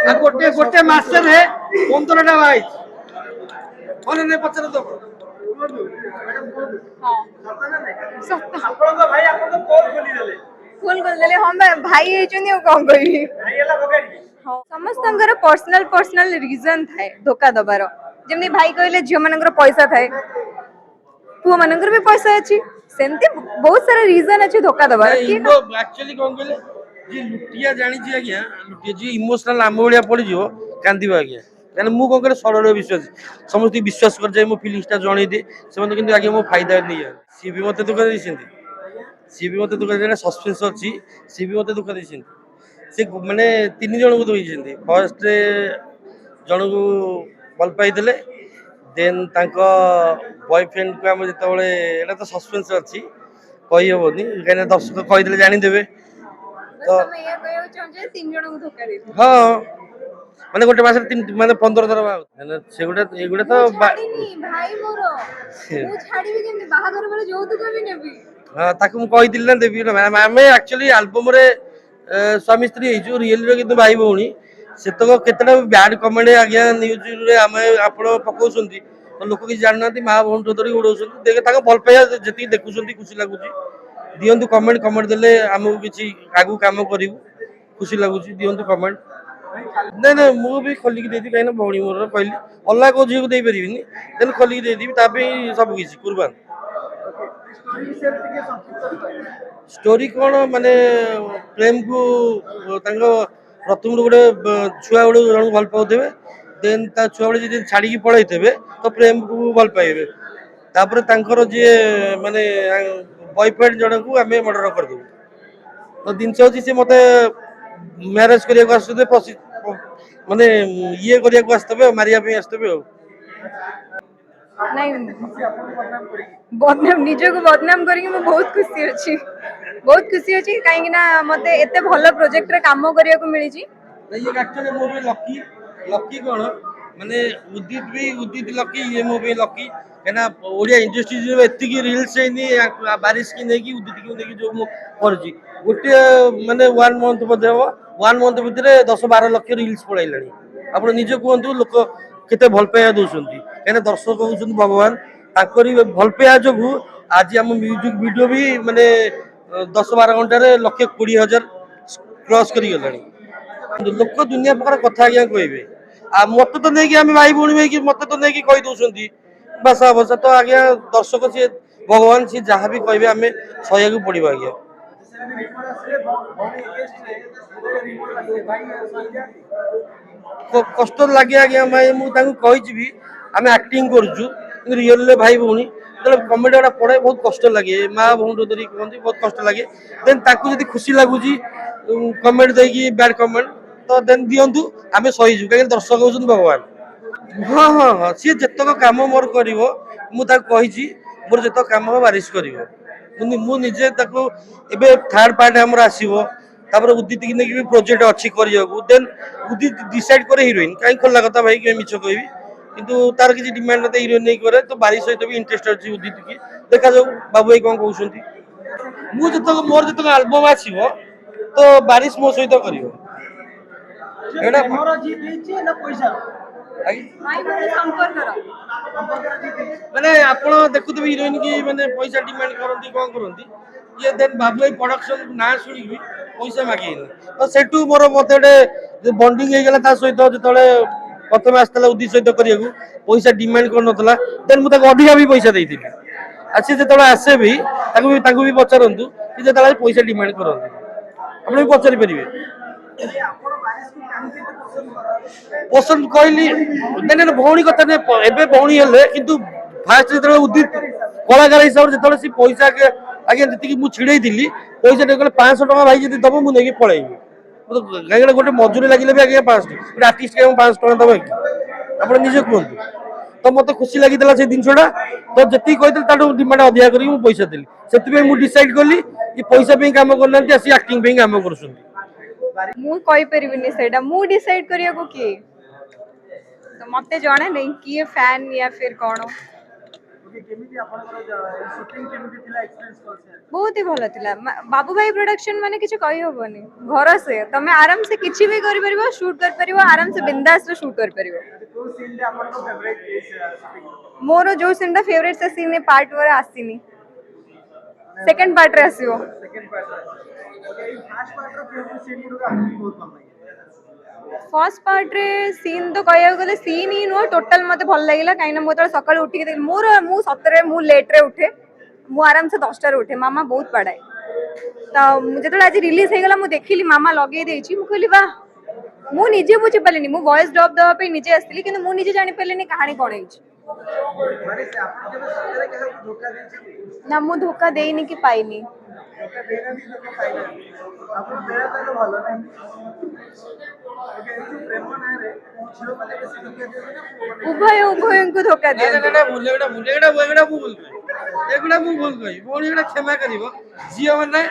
गोटे गोटे मासरे 15टा भाई मन नहीं पचार दब फुल खोलदेले हम भाई हेचुनी कौन करी समस्त पर्सनल पर्सनल रीजन थाए धोखा दबार जमी भाई कहले झील मान पैसा थाए पुओ मान भी पैसा अच्छी सेमती बहुत सारा रीजन अच्छे धोखा दबार एक्चुअली कौन कहले जी लुटिया जानी आज्ञा लुटिया जी इमोशनल आम भाया पड़ कांदिबा आज्ञा कहना मु कौन कहले सरल विश्वास समस्त विश्वास कर जाए मो फिलिंग्स जन दे से आगे मो फायदा नहीं जाए सी भी मत दुख देती सी भी मत दुख दे सस्पेंस अच्छी सी भी मत दुख देती से माने 3 जन को देते फर्स्ट जन को भल पाई देन बॉयफ्रेंड को आम जो तो सस्पेंस अच्छी कही हेनी कहीं दर्शक कहीदे जानीदे तो हाँ माने गोटे मास माने 15 थर बाहा सेगुड़ा एगुड़ा तो हाँ ताकू मु कहीदिली ना देवी आम एक्चुअली आल्बम रे स्वामी स्त्री हो रियल किंतु भाई भौणी से तो केतटा बैड कमेंट आज्ञा न्यूज रे आम आपण पकाउछंती तो लोक किसी जान ना माँ भौणी धरी उड़ाउछंती देखे ताको भल पाइया जति देखुछंती खुशी लागुची दियंतु कमेंट कमेंट देले आमको किसी आगु काम करिवु खुशी लागुची दियंतु कमेंट नहीं नहीं मु भी खोलिक देती कहीं भौणी मोर कहली अलग को झील को दे पारिनी देन खोलिक देदी सब किसी कुर्बान स्टोरी कौन माने प्रेम को प्रथम गोटे छुआ गुड़े जन भल पाऊे देन छुआ गुड़े जी छाड़ी पलि थे तो प्रेम को भल पाइबे तापर जी माने बॉयफ्रेंड जन को आम मर्डर करदेबू तो जिनस हूँ सी मत मैरेज करने माने ये करने आसते मारे आसते नहीं बदनाम निज को बदनाम करके मैं बहुत खुशी अच्छी कहीं मत एत भल प्रोजेक्ट रे काम करने को मिली ये एक्चुअली मो भी लकी लकी कौन माने उदित लकी ये मो भी लकी कहना ओडिया इंडस्ट्री एति रिल्स बारिश की नहीं उदित की नहीं जो मुझे गोटे माने 1 मंथ बोधे हम 1 मंथ भितर 10-12 लाख रिल्स पड़ाइला आप निजे कहतु लोक केते भल पाइबा दौरान कहीं दर्शक होती भगवान भल पाइबा जो आज आम म्यूजिक वीडियो भी माने 10-12 घंटे 1,20,000 क्रॉस कर लोक दुनिया प्रकार कथा आज्ञा कहे आ मत तो नहीं आम भाई भौणी मत तो नहीं कही दौरान भाषा भाषा तो आज्ञा दर्शक सी भगवान सी जहाँ भी कहे आम सहयोग पड़ो आज्ञा कष्ट लगे आज्ञा मुझे आम एक्टिंग करुचु रियल भाई भौणी कमेडी गुड़ा पढ़े बहुत कष्ट लगे माँ भौणी धरी कहते बहुत कष्ट लगे देन ताकू खुशी लगुच कमेंट देकी बैड कमेंट तो देन दिंतु आम सहीजु कहीं दर्शक होती भगवान हाँ हाँ हाँ सी जितक कम मोर कर मुझे मोर जित कम बारिश कर मुझे थर्ड पार्ट आम आसो उदित की नहीं भी प्रोजेक्ट अच्छी देन उदित डिसाइड करे हिरोइन कहीं खोला कथा भाई कि मिछ कहि किंतु तार किसी डिमांड ना हिरोइन नहीं करे तो बारिश सहित भी इंटरेस्ट अच्छी उदित की देखा जाऊ बाबू भाई कौन कहते मुझे मोर जितक आल्बम आसो तो बारिश मो सहित कर माने आपण देखुथिबे हिरोइन की माने पैसा डिमांड करंती कोन करंती ये देन बाबू प्रोडक्शन ना सुनी पैसा मागे तो सेटू मोर मते गोटे बॉन्डिंग हे गेला ता सहित जतले प्रथम आस्तला उद्देश्य सहित करियु पैसा डिमांड कर नतला देन मु ताको अधिका भी पैसा देइथिबी अच्छे जतले आसे भी ताको भी पचारंतु कि जतले पैसा डिमांड करंती आपण भी पचारि परिबे पसंद कहली नहीं भौणी कथा नहीं भौणी हेले किंतु फास्ट जो उदित कलाकार हिसाब से जो पैसा आगे जी मुझे छिड़े थी पैसा नहीं 500 टका भाई जी दब मुझे पलैबी कहीं गोटे मजूरी लगे भी आगे 500 गोटे आर्टिस्ट 500 टका दबा कि आप निजे कहतु तो मत खुशी लगी से जिनसा तो जी कहते डिमांड अधिका कर पैसा देली से मुझे डिसाइड कली पैसा कम करना आक्टिंग कम कर मु कहि परिबिनी सेटा मु डिसाइड करिया को की तो मते जाने नहीं कि फैन या फिर कौन बहुत ही भल थिला बाबू भाई प्रोडक्शन माने किछ कहि होबनी घर से तमे आराम से किछि भी करि परिबो शूट कर परिबो आराम से बिंदास रे शूट कर परिबो मोर जो सीन फेवरेट से सीन पार्ट वर आसीनी सेकंड पार्ट रे आसीबो फर्स्ट पार्ट रे सीन तो कहया गले सीन ही नो टोटल मते भल लागिला काइना मो त सकाळ उठी के मोर मु सतरे मु लेट रे उठे मु आराम से 10 टा रे उठे मामा बहुत पढ़ाए त जेतले आज रिलीज हे गला मु देखिली मामा लगे देछि मु कहली वाह मु निजे बुझी पालेनी मु वॉइस ड्रॉप दवा पे निजे आस्तिली किंतु मु निजे जानि पालेनी कहानी कोन हेछि ना मु धोखा देइनी कि पाइनी उभय उभय को धोखा दे एगुड़ा मु भूल गई मोर एगुड़ा क्षमा करिवो जियो माने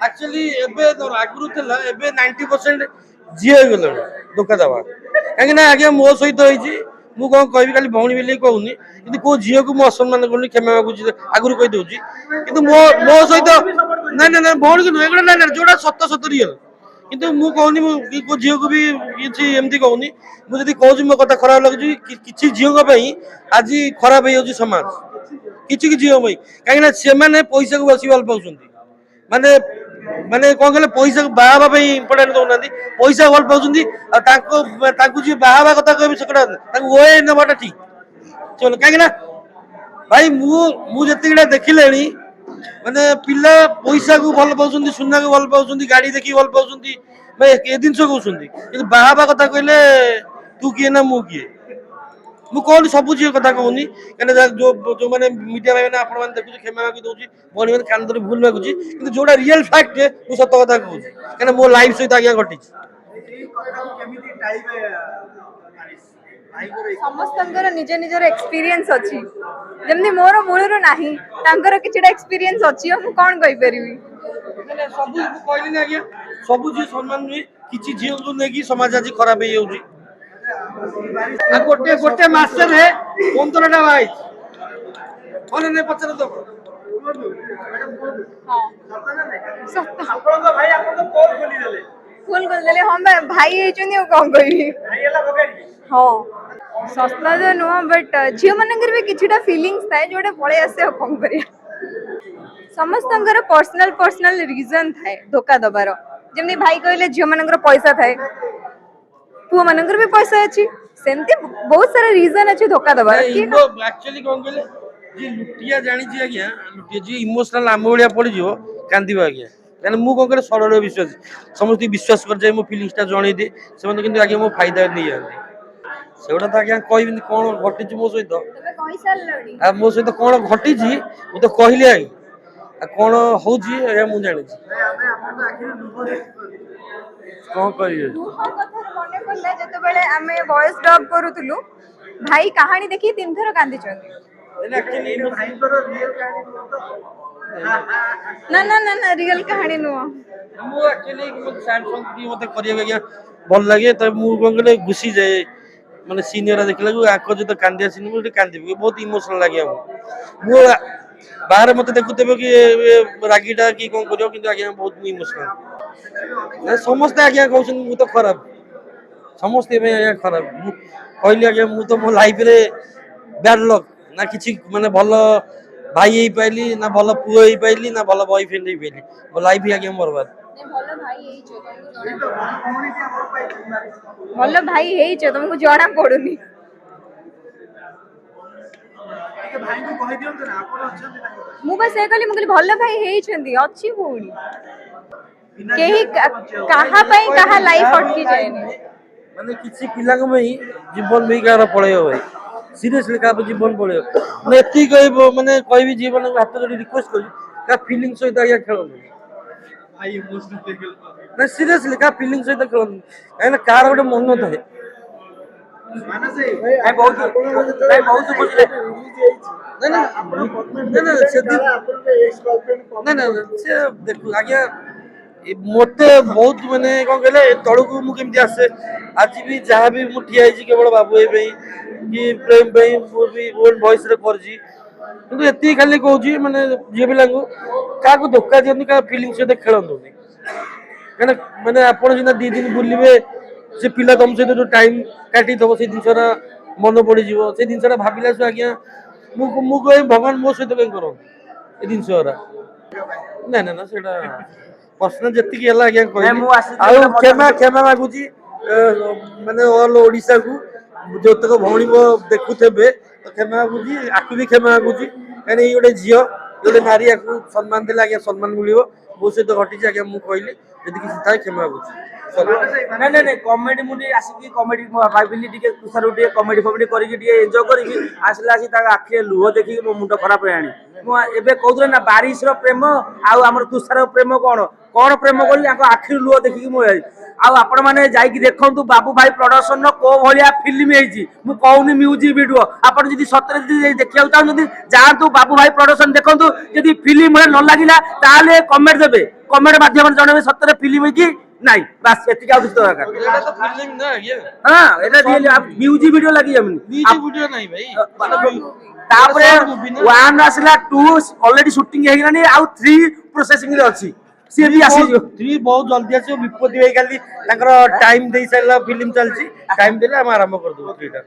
एक्चुअली एबे आगुरु थला एबे 90% जियो गेलो धोखा दवा काहे ना आगे मो सहित होईची मु कोन कहबी खाली भौणी बेली कहूनी किंतु को जियो को मो असम्मान करनी क्षमा मागुची आगुरु कहि दउची किंतु मो सहित ना ना ना भौणी को एगुड़ा ना ना जोड़ा सत्य सत्य रियल किंतु मु कहूनी मु को जियो को भी किछि एमती कहूनी मु जदी कहूची मो कथा खराब लागुची किछि जियो को पई आज खराब हे होची समाज किछि कि जियो पई काहे ना से माने पैसा को बसी वाल पाउछंती माने माने कोन कहले पैसा को बाहाबा पई इंपोर्टेंट दउनांती पैसा वाल पाउछंती आ ताको जी बाहाबा कथा कहबी सकड़ा ताको ओए नबाटा ठीक चलो काहे ना भाई मु जतिगडा देखिलेनी माने पिला पैसा को भल पाउछंती सुन्ना को भल पाउछंती गाड़ी देखि भल पाउछंती भाई ए दिन सो कहउछंती किंतु बाहाबा कथा कहले तू किए ना मु किए मु कोन सब जी कथा कहूनी कने जो माने मीडिया भाई माने आपण माने देखु क्षमा मागि दउची मोर माने कान धरि भूल मागुची किंतु जोडा रियल फैक्ट है मु सत कथा कहूची कने मो लाइफ सहित आज्ञा घटी समस्तंकर निज निजर एक्सपीरियंस अछि जेमनी मोर मूलरो नाही तांकर किछटा एक्सपीरियंस अछि हम कोन कहि परिबी सब कहली ना आज्ञा सब जी सम्मान नुई किछि जीव को नेकी समाज आज खराब हे होउची आ गोटे गोटे मास्टर है 15टा भाई कोन ने पचर दो हां सत्ता आपन भाई आपन तो पोल खोली देले खोल खोल देले हम भाई हे चनी कोन कहि भाई एला बगाड़ी हां सस्ता जो नो बट झियो मनकर भी किछटा फीलिंग्स थाए जोडे पळे आसे कोन करिया समस्तंकर पर्सनल रीजन थाए धोखा दबार जेमनी भाई कहले झियो मनकर पैसा थाए पुआ मनकर भी पैसा अछि सेमती बहुत सारा रीजन अछि धोखा दबार एक्चुअली कोन कहले जे लुटिया जानि छी आज्ञा लुटिया जी इमोशनल आमोलिया पड़ी जिवो कांदीबो आज्ञा यानी मु कोन करे सरल विश्वास समस्त विश्वास कर जाय मो फीलिंग्स ता जणी दे से किंतु आज्ञा मो फायदा नै आंदी सेउडा त आज्ञा कहबिन कोन घटी छी मो सहित तबे कहि साललडी आ मो सहित कोन घटी छी मु तो कहली आइ आ कोन होउची या मु जानि छी हमें अपन आखिर नुबो कोन करियो दुहा कथा मने पड़ला जते बेले हमें वॉइस ड्रॉप करूतलु भाई कहानी देखि तीन थर कांदी चंदी एक्चुअली भाई को रियल कहानी ना ना ना ना रियल कहानी नु मु एक्चुअली सैड सॉन्ग भी मते करिया गया भल लागे त मु कोन कहले घुसी जाए माने सीनियर देखला को आको जते कांदिया सीन मु कांदी बहुत इमोशनल लागे मु बाहर मते देखुतेबे कि रागीटा की कोन करियो किंतु आज्ञा बहुत इमोशनल समस्त आज्ञा कहउछन मु तो खराब समस्त में आज्ञा खराब मु कहली आज्ञा मु तो मो लाइफ रे बैड लक ना किछि माने भलो भाई हे पाइली ना भलो पुओ हे पाइली ना भलो बॉयफ्रेंड हे पाइली मो लाइफ ही आज्ञा बर्बाद भलो भाई हे छ तुमको जणा पडुनी भाई को कहि दियौ ना आपण अछन मु बस ए कहली मु कहली भलो भाई हे छंदी अछि भौणी केही कहा पई कहा लाइफ अटकी जायनी माने किछि पिला को मई जीवन में कार पळेयो भाई सीरियसली का जीवन पळेयो माने एती कहबो माने कहबी जीवन को हाथ जोड़ी रिक्वेस्ट करी का फीलिंग सहित आया खेलो भाई इमोशनल टेकल ना सीरियसली का फीलिंग सहित खेलो एना कार गोटे मन थाए माने से भाई बहुत खुश है ना ना ना ना से आपन के एक्स गर्लफ्रेंड ना ना से देखु आज्ञा मते बहुत माने कोन कहले तळकु मु केमति आसे आज भी जहां भी मु ठिया छि केवल बाबू ए भाई कि प्रेम भाई मु भी ओन वॉइस रे करजी କିନ୍ତୁ ଏତିକି ଖାଲି କହୁଛି ମାନେ ଝିଅ ପିଲାଙ୍କୁ କାହାକୁ ଧୋକା ଦିଅନ୍ତି, କାହା ଫିଲିଙ୍ଗ ସହିତ ଖେଳନ୍ତୁନି। କାହିଁକିନା ମାନେ ଆପଣ ସିନା 2 ଦିନ ବୁଲିବେ, ସେ ପିଲା ତମ ସହିତ ଯୋଉ ଟାଇମ କାଟିଥିବ ସେଇ ଜିନିଷଟା ମନେ ପଡିଯିବ। ସେଇ ଜିନିଷଟା ଭାବିଲା ସୁ ଆଜ୍ଞା ମୁଁ କହିବି ଭଗବାନ ମୋ ସହିତ କାହିଁ କରନ୍ତି ଏ ଜିନିଷ ଗୁରା। ନା ନା ନା ସେଇଟା ପର୍ସନାଲ ଯେତିକି ହେଲା ଆଜ୍ଞା କହିଲି। ଆଉ କ୍ଷମା ମାଗୁଛି ମାନେ ଅଲ ଓଡିଶାକୁ ଯୋଉତକ ଭଉଣୀ ମୋ ଦେଖୁଥିବେ ତ କ୍ଷମା ମାଗୁଛି, ଆକୁ ବି କ୍ଷମା ମାଗୁଛି। କାହିଁକିନା ଏଇ ଗୋଟେ ଝିଅ ଗୋଟେ ନାରୀ, ଆକୁ ସମ୍ମାନ ଦେଲେ ଆଜ୍ଞା ସମ୍ମାନ ମିଳିବ। ମୋ ସହିତ ଘଟିଛି ଆଜ୍ଞା, ମୁଁ କହିଲି ଯଦି କିଛି ଥାଏ କ୍ଷମା ମାଗୁଛି। ନାଇଁ କମେଡି ମୁଁ ଟିକେ ଆସିକି କମେଡି ଭାବିଲି ଟିକେ ତୁଷାର ଟିକେ କମେଡି ଫମେଡି କରିକି ଟିକେ ଏନ୍ଜୟ କରିବି, ଆସିଲା ଆସି ତାଙ୍କ ଆଖିରେ ଲୁହ ଦେଖିକି ମୋ ମୁଣ୍ଡ ଖରାପ ହେଲାଣି। ମୁଁ ଏବେ କହୁଥିଲି ନା ବାରିଶର ପ୍ରେମ ଆଉ ଆମର ତୁଷାର ପ୍ରେମ କଣ କଣ ପ୍ରେମ କଲି, ତାଙ୍କ ଆଖିରୁ ଲୁହ ଦେଖିକି ମୁଁ ଆଉ ଆପଣ ମାନେ ଯାଇକି ଦେଖନ୍ତୁ ବାବୁ ଭାଇ ପ୍ରଡକ୍ସନର କୋଉ ଭଳିଆ ଫିଲ୍ମ ହେଇଛି। ମୁଁ କହୁନି ମ୍ୟୁଜିକ ଭିଡିଓ, ଆପଣ ଯଦି ସତରେ ଯଦି ଦେଖିବାକୁ ଚାହୁଁଛନ୍ତି ଯାଆନ୍ତୁ ବାବୁ ଭାଇ ପ୍ରଡକ୍ସନ ଦେଖନ୍ତୁ। ଯଦି ଫିଲ୍ମ ନ ଲାଗିଲା ତାହେଲେ କମେଣ୍ଟ ଦେବେ, କମେଣ୍ଟ ମାଧ୍ୟମରେ ଜଣେଇବେ ସତରେ ଫିଲ୍ମ କି ନାଇଁ। ବାସ୍ ଏତିକି ଆଉ କିଛି ଦରକାର। ଏଇଟା ତ ଫିଲ୍ମ ନା ଆଜ୍ଞା, ହଁ ଏଟା ରିଏଲି ମ୍ୟୁଜିକ ଭିଡିଓ ଲାଗି ଯାଉନି। ମ୍ୟୁଜିକ ଭିଡିଓ ନାହିଁ ଭାଇ। ତାପରେ 1 ଆସିଲା, 2 ଅଲରେଡି ସୁଟିଂ ହେଇଗଲାଣି, ଆଉ 3 ପ୍ରୋସେସିଂ ରେ ଅଛି। ସିଏ ବି ଆସିଯିବ। 3 ବହୁତ ଜଲ୍ଦି ଆସିବ। ବିପତ୍ତି ଭାଇ ଖାଲି ତାଙ୍କର ଟାଇମ ଦେଇ ସାରିଲା, ଫିଲ୍ମ ଚାଲିଛି, ଟାଇମ ଦେଲେ ଆମେ ଆରମ୍ଭ କରିଦବୁ 3ଟା।